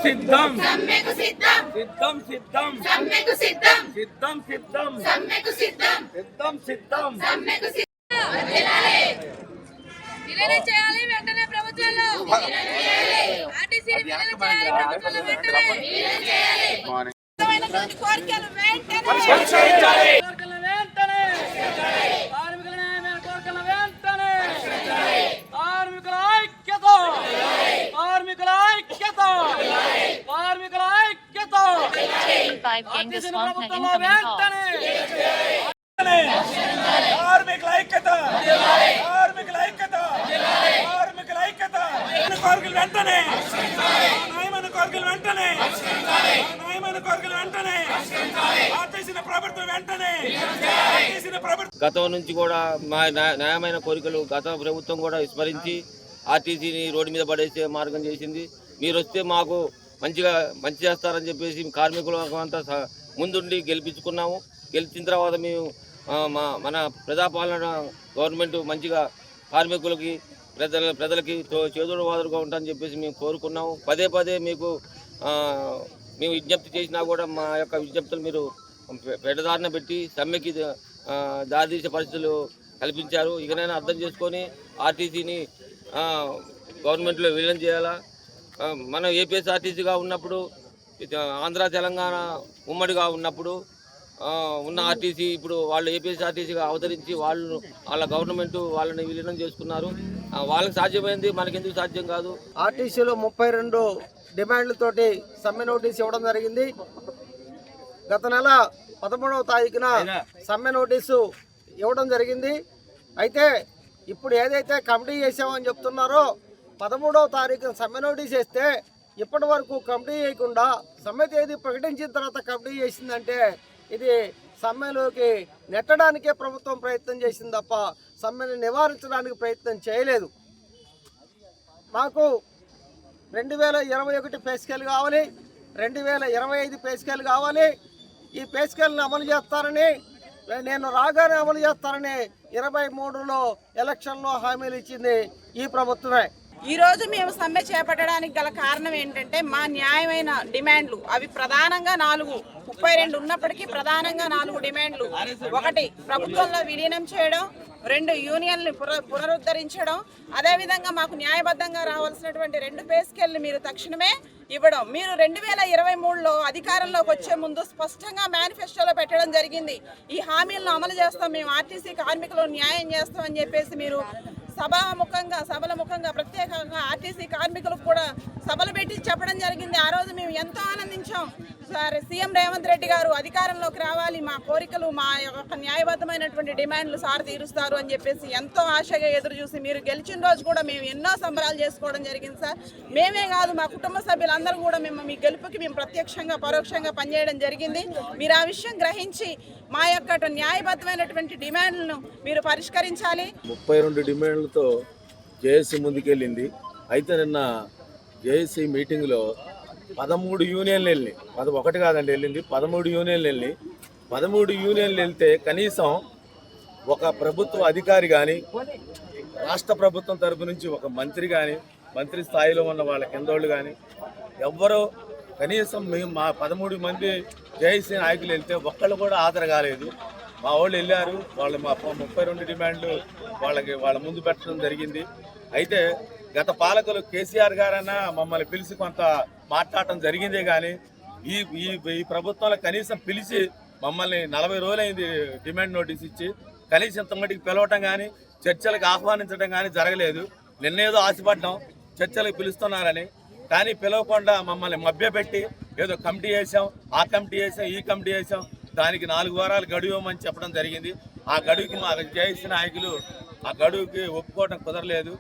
సిద్ధం సమ్మెకు సిద్ధం సిద్ధం సిద్ధం సమ్మెకు సిద్ధం సిద్ధం సిద్ధం సమ్మెకు సిద్ధం సిద్ధం సిద్ధం సమ్మెకు సిద్ధం విలీనం చేయాలి వెంటనే ప్రభుత్వంలో విలీనం చేయాలి ఆర్టీసీ విలీనం చేయాలి ప్రభుత్వంలో వెంటనే విలీనం చేయాలి కోరికలు వెంటనే పరిష్కరించాలి కోరికలు వెంటనే కార్మికుల న్యాయమైన కోరికలు వెంటనే కార్మికుల ఐక్యత కార్మికుల ఐక్యత కార్మికుల ఐక్యత Genghis Khan ప్రభుత్వంలో incoming call. వెంటనే కార్మికుల ఐక్యత కార్మికుల ఐక్యత కార్మికుల ఐక్యత కోరికలు వెంటనే న్యాయమైన కోరికలు వెంటనే న్యాయమైన కోరికలు వెంటనే ఆర్టీసీ ప్రభుత్వం వెంటనే ఆర్టీసీ ప్రభుత్వం గతం నుంచి కూడా మా న్యాయమైన కోరికలు గత ప్రభుత్వం కూడా విస్మరించి ఆర్టీసీని రోడ్డు మీద పడేసే మార్గం చేసింది. మీరు వస్తే మాకు మంచి చేస్తారని చెప్పేసి కార్మికులకు అంతా ముందుండి గెలిపించుకున్నాము. గెలిచిన తర్వాత మేము మన ప్రజాపాలన గవర్నమెంట్ మంచిగా కార్మికులకి ప్రజలకి చేదోడు వాదుడుగా ఉంటారని చెప్పేసి మేము కోరుకున్నాము. పదే పదే మీకు మేము విజ్ఞప్తి చేసినా కూడా మా యొక్క విజ్ఞప్తులు మీరు పెడదారిన పెట్టి సమ్మెకి దారితీసే పరిస్థితులు కల్పించారు. ఇకనైనా అర్థం చేసుకొని ఆర్టీసీని గవర్నమెంట్లో విలీనం చేయాలా. మనం ఏపీఎస్ఆర్టీసీగా ఉన్నప్పుడు ఆంధ్ర తెలంగాణ ఉమ్మడిగా ఉన్నప్పుడు ఉన్న ఆర్టీసీ ఇప్పుడు వాళ్ళు ఏపీఎస్ఆర్టీసీగా అవతరించి వాళ్ళ గవర్నమెంట్ వాళ్ళని విలీనం చేసుకున్నారు. వాళ్ళకి సాధ్యమైంది, మనకెందుకు సాధ్యం కాదు? ఆర్టీసీలో 32 డిమాండ్లతోటి సమ్మె నోటీస్ ఇవ్వడం జరిగింది. గత నెల 13వ తారీఖున సమ్మె నోటీసు ఇవ్వడం జరిగింది. అయితే ఇప్పుడు ఏదైతే కమిటీ చేసామని చెప్తున్నారో 13వ తారీఖున సమ్మె నోటీస్ వేస్తే ఇప్పటి వరకు కమిటీ చేయకుండా సమ్మె తేదీ ప్రకటించిన తర్వాత కమిటీ చేసిందంటే ఇది సమ్మెలోకి నెట్టడానికే ప్రభుత్వం ప్రయత్నం చేసింది తప్ప సమ్మెను నివారించడానికి ప్రయత్నం చేయలేదు. మాకు 2021 పే స్కేల్ కావాలి, 2025 పే స్కేల్ కావాలి. ఈ పే స్కేల్ని అమలు చేస్తారని నేను రాగానే అమలు చేస్తారని 23లో ఎలక్షన్లో హామీలు ఇచ్చింది ఈ ప్రభుత్వమే. ఈ రోజు మేము సమ్మె చేపట్టడానికి గల కారణం ఏంటంటే మా న్యాయమైన డిమాండ్లు అవి ప్రధానంగా 32 ఉన్నప్పటికీ ప్రధానంగా 4 డిమాండ్లు. 1 ప్రభుత్వంలో విలీనం చేయడం, 2 యూనియన్లు పునరుద్ధరించడం, అదేవిధంగా మాకు న్యాయబద్ధంగా రావాల్సినటువంటి 2 పే స్కేల్ని మీరు తక్షణమే ఇవ్వడం. మీరు 2023లో అధికారంలోకి వచ్చే ముందు స్పష్టంగా మేనిఫెస్టోలో పెట్టడం జరిగింది. ఈ హామీలను అమలు చేస్తాం, మేము ఆర్టీసీ కార్మికులు న్యాయం చేస్తామని చెప్పేసి మీరు సభల ముఖంగా ప్రత్యేకంగా ఆర్టీసీ కార్మికులకు కూడా సభలు పెట్టి చెప్పడం జరిగింది. ఆ రోజు మేము ఎంతో ఆనందించాం. సార్ సీఎం రేవంత్ రెడ్డి గారు అధికారంలోకి రావాలి, మా కోరికలు మా యొక్క న్యాయబద్ధమైనటువంటి డిమాండ్లు సార్ తీరుస్తారు అని చెప్పేసి ఎంతో ఆశగా ఎదురు చూసి మీరు గెలిచిన రోజు కూడా మేము ఎన్నో సంబరాలు చేసుకోవడం జరిగింది సార్. మేమే కాదు మా కుటుంబ సభ్యులందరూ కూడా మీ గెలుపుకి మేము ప్రత్యక్షంగా పరోక్షంగా పనిచేయడం జరిగింది. మీరు ఆ విషయం గ్రహించి మా యొక్క న్యాయబద్ధమైనటువంటి డిమాండ్లను మీరు పరిష్కరించాలి. 32 డిమాండ్లతో జేఏసీ ముందుకెళ్ళింది. అయితే నిన్న జేఏసీ మీటింగ్లో 13 యూనియన్లు వెళ్ళినాయి. 11 కాదండి వెళ్ళింది, 13 యూనియన్లు వెళ్ళినాయి. 13 యూనియన్లు వెళ్తే కనీసం ఒక ప్రభుత్వ అధికారి కానీ రాష్ట్ర ప్రభుత్వం తరపు నుంచి ఒక మంత్రి కానీ మంత్రి స్థాయిలో ఉన్న వాళ్ళ కిందోళ్ళు కానీ ఎవ్వరూ కనీసం మేము మా 13 మంది జేఏసీ నాయకులు వెళ్తే ఒక్కళ్ళు కూడా హాజరు కాలేదు. మా వాళ్ళు వెళ్ళారు, వాళ్ళు మా 32 డిమాండ్లు వాళ్ళ ముందు పెట్టడం జరిగింది. అయితే గత పాలకులు కేసీఆర్ గారన్నా మమ్మల్ని పిలిచి కొంత మాట్లాడటం జరిగిందే కానీ ఈ ప్రభుత్వంలో కనీసం పిలిచి మమ్మల్ని 40 రోజులైంది డిమాండ్ నోటీస్ ఇచ్చి కనీసం ఇంతమటికి పిలవటం కానీ చర్చలకు ఆహ్వానించడం కానీ జరగలేదు. నిన్నేదో ఆశపడ్డాం చర్చలకు పిలుస్తున్నారని, కానీ పిలవకుండా మమ్మల్ని మభ్యపెట్టి ఏదో కమిటీ చేసాం, ఆ కమిటీ చేసాం, ఈ కమిటీ చేసాం, దానికి 4 వారాలు గడువు ఇవ్వమని చెప్పడం జరిగింది. ఆ గడువుకి మా జేఏసీ నాయకులు ఆ గడువుకి ఒప్పుకోవడం కుదరలేదు.